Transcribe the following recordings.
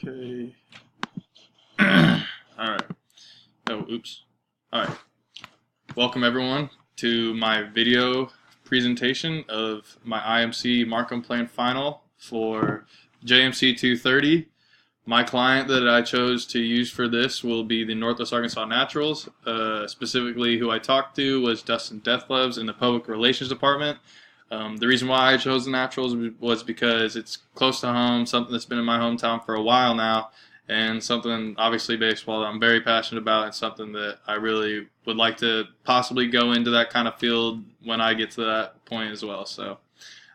Okay. All right. Oh, oops. All right. Welcome everyone to my video presentation of my IMC Markham Plan Final for JMC 230. My client that I chose to use for this will be the Northwest Arkansas Naturals. Specifically, who I talked to was Dustin Deathloves in the Public Relations Department. The reason why I chose the Naturals was because it's close to home, something that's been in my hometown for a while now, and something, obviously, baseball that I'm very passionate about, and something that I really would like to possibly go into that kind of field when I get to that point as well. So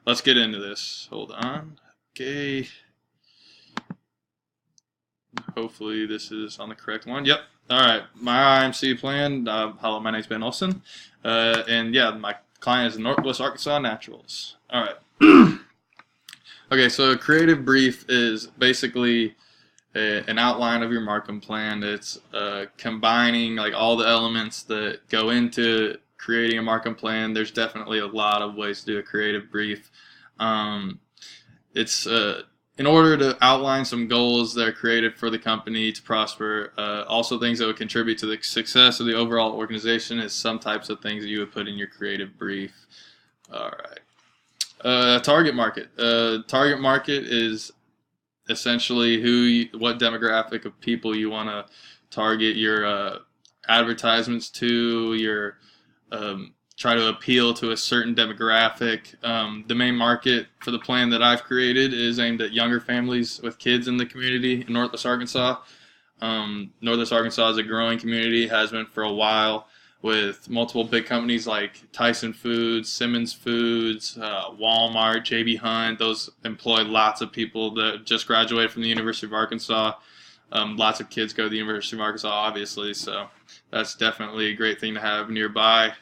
let's get into this. Hold on. Okay. Hopefully this is on the correct one. Yep. All right. My IMC plan. Hello, my name's Ben Olson. And yeah, my client is the Northwest Arkansas Naturals. All right. Okay, so a creative brief is basically an outline of your Markham plan. It's combining like all the elements that go into creating a Markham plan. There's definitely a lot of ways to do a creative brief. It's in order to outline some goals that are created for the company to prosper, also things that would contribute to the success of the overall organization is some types of things that you would put in your creative brief. All right. Target market. Target market is essentially what demographic of people you want to target your advertisements to, your try to appeal to a certain demographic. The main market for the plan that I've created is aimed at younger families with kids in the community in Northwest Arkansas. Northwest Arkansas is a growing community, has been for a while, with multiple big companies like Tyson Foods, Simmons Foods, Walmart, J.B. Hunt. Those employ lots of people that just graduated from the University of Arkansas. Lots of kids go to the University of Arkansas, obviously, so that's definitely a great thing to have nearby.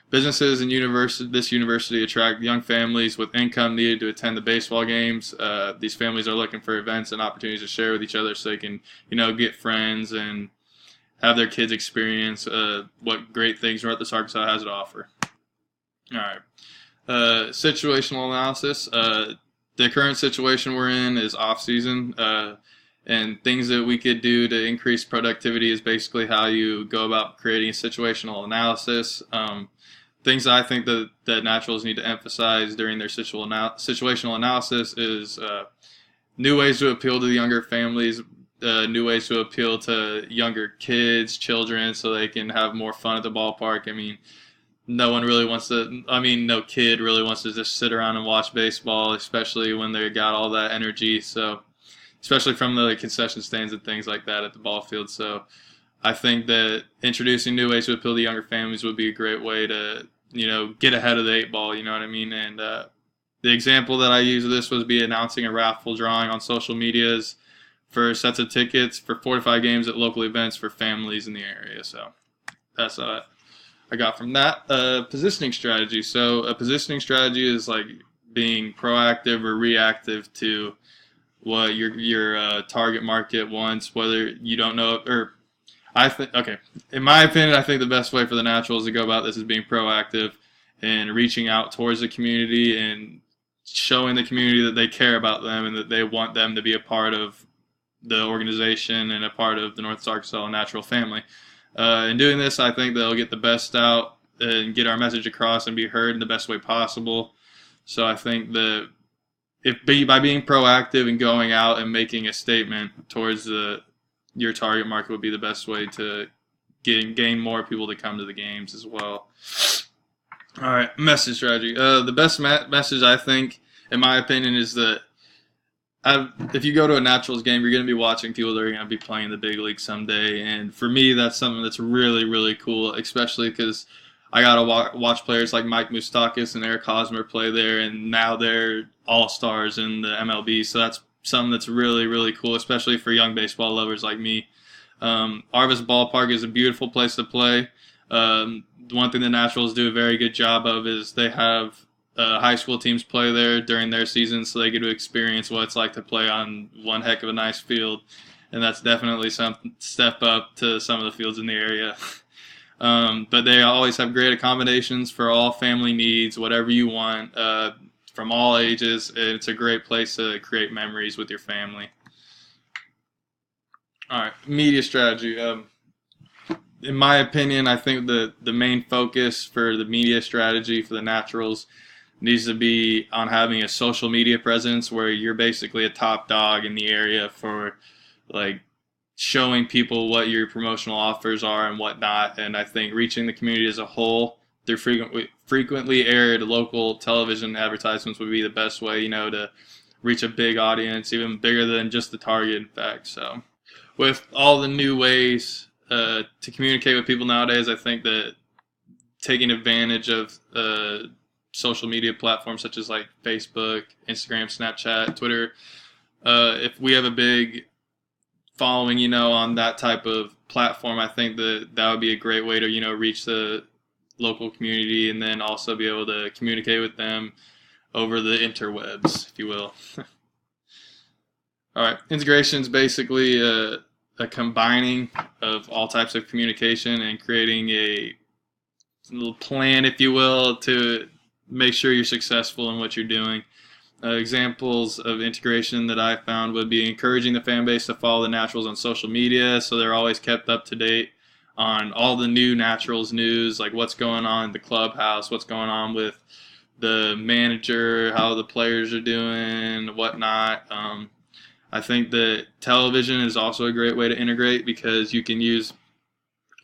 Businesses and this university attract young families with income needed to attend the baseball games. These families are looking for events and opportunities to share with each other so they can, get friends and have their kids experience what great things Northwest Arkansas has to offer. All right. Situational analysis. The current situation we're in is off-season. And things that we could do to increase productivity is basically how you go about creating a situational analysis. Things that I think that Naturals need to emphasize during their situational analysis is new ways to appeal to the younger families, new ways to appeal to younger children, so they can have more fun at the ballpark. I mean, no kid really wants to just sit around and watch baseball, especially when they got all that energy. So, especially from the concession stands and things like that at the ball field. So I think that introducing new ways to appeal to younger families would be a great way to, get ahead of the eight ball, you know what I mean? And the example that I used of this was announcing a raffle drawing on social medias for sets of tickets for 4 to 5 games at local events for families in the area. So that's what I got from that. Positioning strategy. So a positioning strategy is like being proactive or reactive to what your target market wants, whether you don't know, or in my opinion, I think the best way for the Naturals to go about this is being proactive and reaching out towards the community and showing the community that they care about them and that they want them to be a part of the organization and a part of the Northwest Arkansas Natural family. In doing this, I think they'll get the best out and get our message across and be heard in the best way possible. So I think that by being proactive and going out and making a statement towards your target market would be the best way to gain more people to come to the games as well. All right, message strategy. The best message, I think, in my opinion, is that if you go to a Naturals game, you're going to be watching people that are going to be playing the big league someday. And for me, that's something that's really, really cool, especially because I got to watch players like Mike Moustakas and Eric Hosmer play there, and now they're all-stars in the MLB. So that's something that's really, really cool, especially for young baseball lovers like me. Arvis Ballpark is a beautiful place to play. One thing the Naturals do a very good job of is they have high school teams play there during their season, so they get to experience what it's like to play on one heck of a nice field. And that's definitely some step up to some of the fields in the area. But they always have great accommodations for all family needs, whatever you want, from all ages. It's a great place to create memories with your family. All right, media strategy. In my opinion, I think the main focus for the media strategy for the Naturals needs to be on having a social media presence where you're basically a top dog in the area for like showing people what your promotional offers are and whatnot. And I think reaching the community as a whole through frequently aired local television advertisements would be the best way, to reach a big audience, even bigger than just the Target, in fact. So with all the new ways to communicate with people nowadays, I think that taking advantage of social media platforms such as like Facebook, Instagram, Snapchat, Twitter, if we have a big following, on that type of platform, I think that would be a great way to, reach the local community and then also be able to communicate with them over the interwebs, if you will. All right, integration is basically a combining of all types of communication and creating a little plan, if you will, to make sure you're successful in what you're doing. Examples of integration that I found would be encouraging the fan base to follow the Naturals on social media so they're always kept up to date on all the new Naturals news, like what's going on in the clubhouse, what's going on with the manager, how the players are doing, whatnot. I think that television is also a great way to integrate because you can use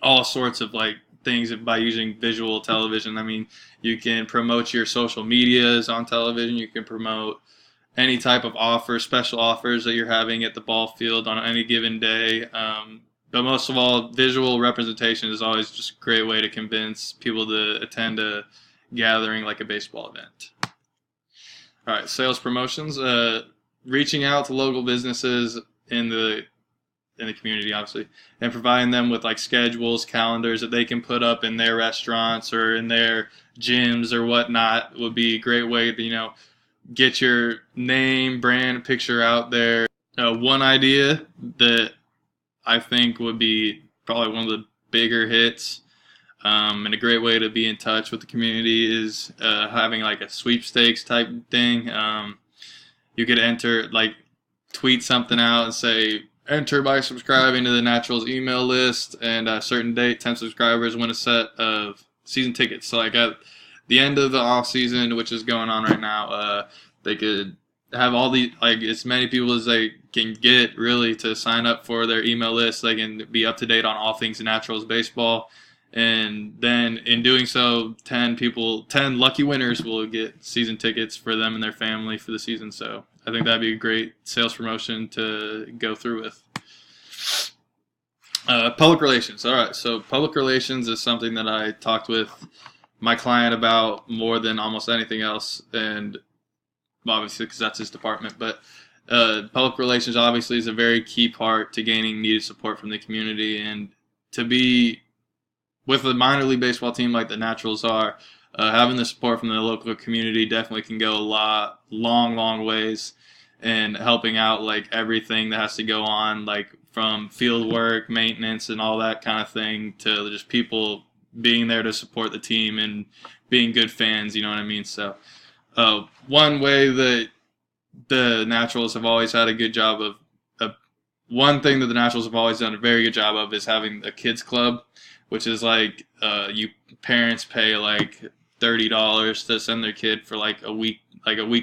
all sorts of like things by using visual television. I mean, you can promote your social medias on television. You can promote any type of offer, special offers that you're having at the ball field on any given day. But most of all, visual representation is always just a great way to convince people to attend a gathering like a baseball event. All right, sales promotions. Reaching out to local businesses in the community, obviously, and providing them with like schedules, calendars that they can put up in their restaurants or in their gyms or whatnot would be a great way to, get your name, brand, picture out there. One idea that I think would be probably one of the bigger hits and a great way to be in touch with the community is having like a sweepstakes type thing. You could tweet something out and say, enter by subscribing to the Naturals email list, and a certain date, 10 subscribers win a set of season tickets. So like at the end of the off season, which is going on right now, they could have all the as many people as they can get really to sign up for their email list. They can be up to date on all things Naturals baseball, and then in doing so, 10 lucky winners will get season tickets for them and their family for the season. So I think that'd be a great sales promotion to go through with. Public relations. All right, so public relations is something that I talked with my client about more than almost anything else, and obviously because that's his department. But public relations obviously is a very key part to gaining needed support from the community, and to be with a minor league baseball team like the Naturals are, having the support from the local community definitely can go a long ways in helping out like everything that has to go on, like from field work, maintenance, and all that kind of thing to just people being there to support the team and being good fans, you know what I mean? So one way that the Naturals have always had a good job of, one thing that the Naturals have always done a very good job of is having a kids club, which is like you parents pay like $30 to send their kid for like a week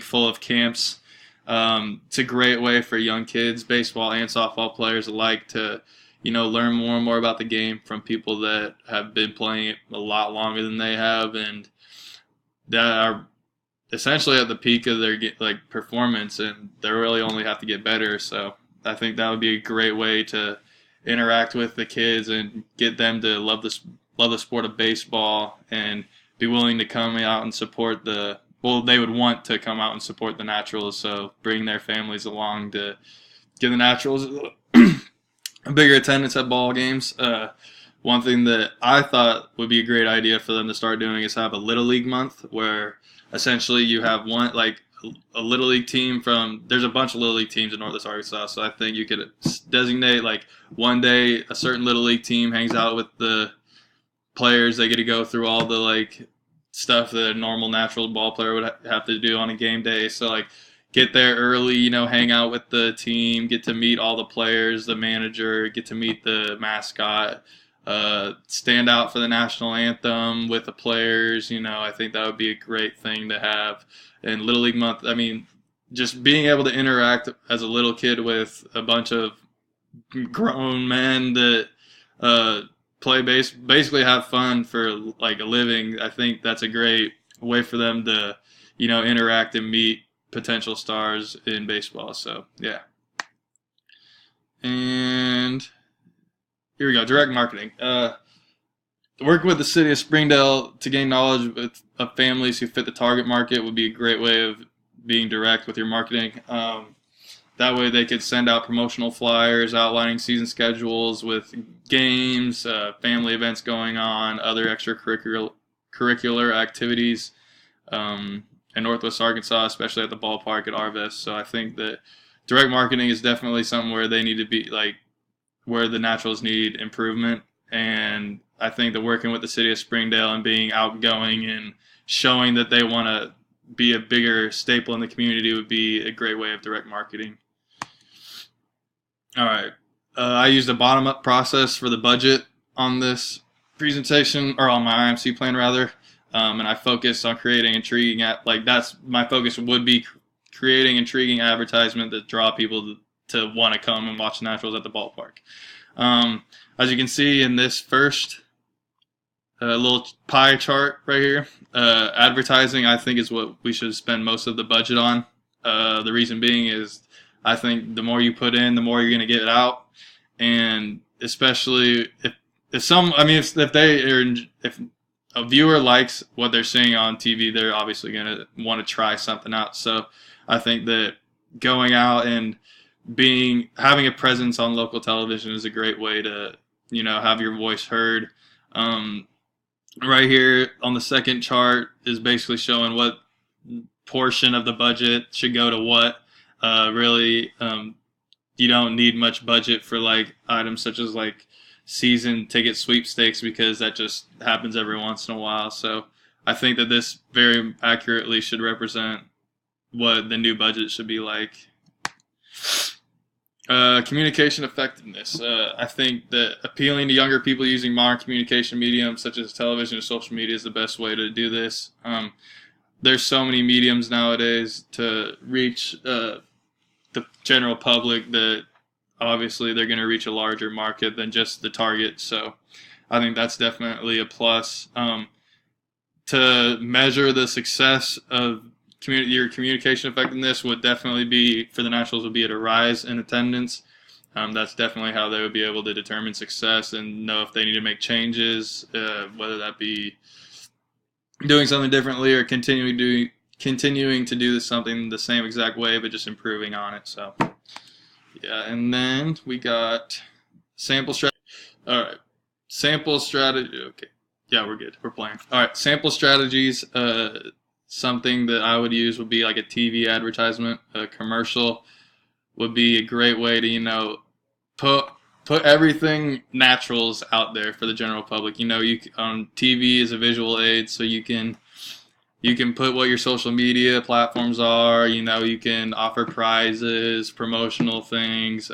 full of camps. It's a great way for young kids, baseball and softball players alike, to learn more and more about the game from people that have been playing it a lot longer than they have, and that are essentially at the peak of their performance, and they really only have to get better. So I think that would be a great way to interact with the kids and get them to love the sport of baseball and be willing to come out and support they would want to come out and support the Naturals, so bring their families along to give the Naturals a bigger attendance at ball games. One thing that I thought would be a great idea for them to start doing is have a Little League month, where essentially you have a Little League team there's a bunch of Little League teams in Northwest Arkansas, so I think you could designate like one day a certain Little League team hangs out with the players. They get to go through all the stuff that a normal natural ball player would have to do on a game day. So get there early, you know, hang out with the team, get to meet all the players, the manager, get to meet the mascot, stand out for the national anthem with the players. You know, I think that would be a great thing to have. And Little League Month, I mean, just being able to interact as a little kid with a bunch of grown men that basically have fun for like a living. I think that's a great way for them to, you know, interact and meet potential stars in baseball. So yeah. And here we go. Direct marketing. Work with the city of Springdale to gain knowledge of families who fit the target market would be a great way of being direct with your marketing. That way they could send out promotional flyers outlining season schedules with games, family events going on, other extracurricular activities in Northwest Arkansas, especially at the ballpark at Arvest. So I think that direct marketing is definitely something where they need to be, like, where the Naturals need improvement. And I think that working with the city of Springdale and being outgoing and showing that they want to be a bigger staple in the community would be a great way of direct marketing. All right. I used a bottom-up process for the budget on this presentation, or on my IMC plan rather, and I focused on creating intriguing, that's my focus would be creating intriguing advertisement that draw people to want to come and watch the Naturals at the ballpark. As you can see in this first little pie chart right here, advertising I think is what we should spend most of the budget on. The reason being is I think the more you put in, the more you're going to get out, and especially if a viewer likes what they're seeing on TV, they're obviously going to want to try something out. So I think that going out and having a presence on local television is a great way to, you know, have your voice heard. Right here on the second chart is basically showing what portion of the budget should go to what. Really, you don't need much budget for like items such as like season ticket sweepstakes, because that just happens every once in a while. So I think that this very accurately should represent what the new budget should be like. Communication effectiveness. I think that appealing to younger people using modern communication mediums such as television and social media is the best way to do this. There's so many mediums nowadays to reach the general public that obviously they're going to reach a larger market than just the target. So I think that's definitely a plus. To measure the success of your communication effectiveness would definitely be, for the Nationals, would be at a rise in attendance. That's definitely how they would be able to determine success and know if they need to make changes, whether that be doing something differently or continuing to do something the same exact way, but just improving on it. So yeah, and then we got sample strategy. All right, sample strategy. Okay, yeah, we're good. We're playing. All right, sample strategies. Something that I would use would be like a TV advertisement. A commercial would be a great way to, you know, put everything Naturals out there for the general public. You know, on TV is a visual aid, so you can put what your social media platforms are. You know, you can offer prizes, promotional things.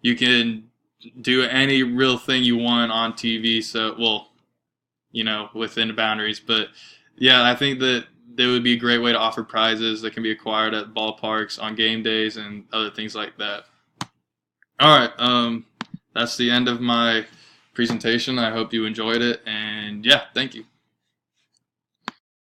You can do any real thing you want on TV. So, well, you know, within the boundaries. But yeah, I think that there would be a great way to offer prizes that can be acquired at ballparks on game days and other things like that. All right, that's the end of my presentation. I hope you enjoyed it, and yeah, thank you.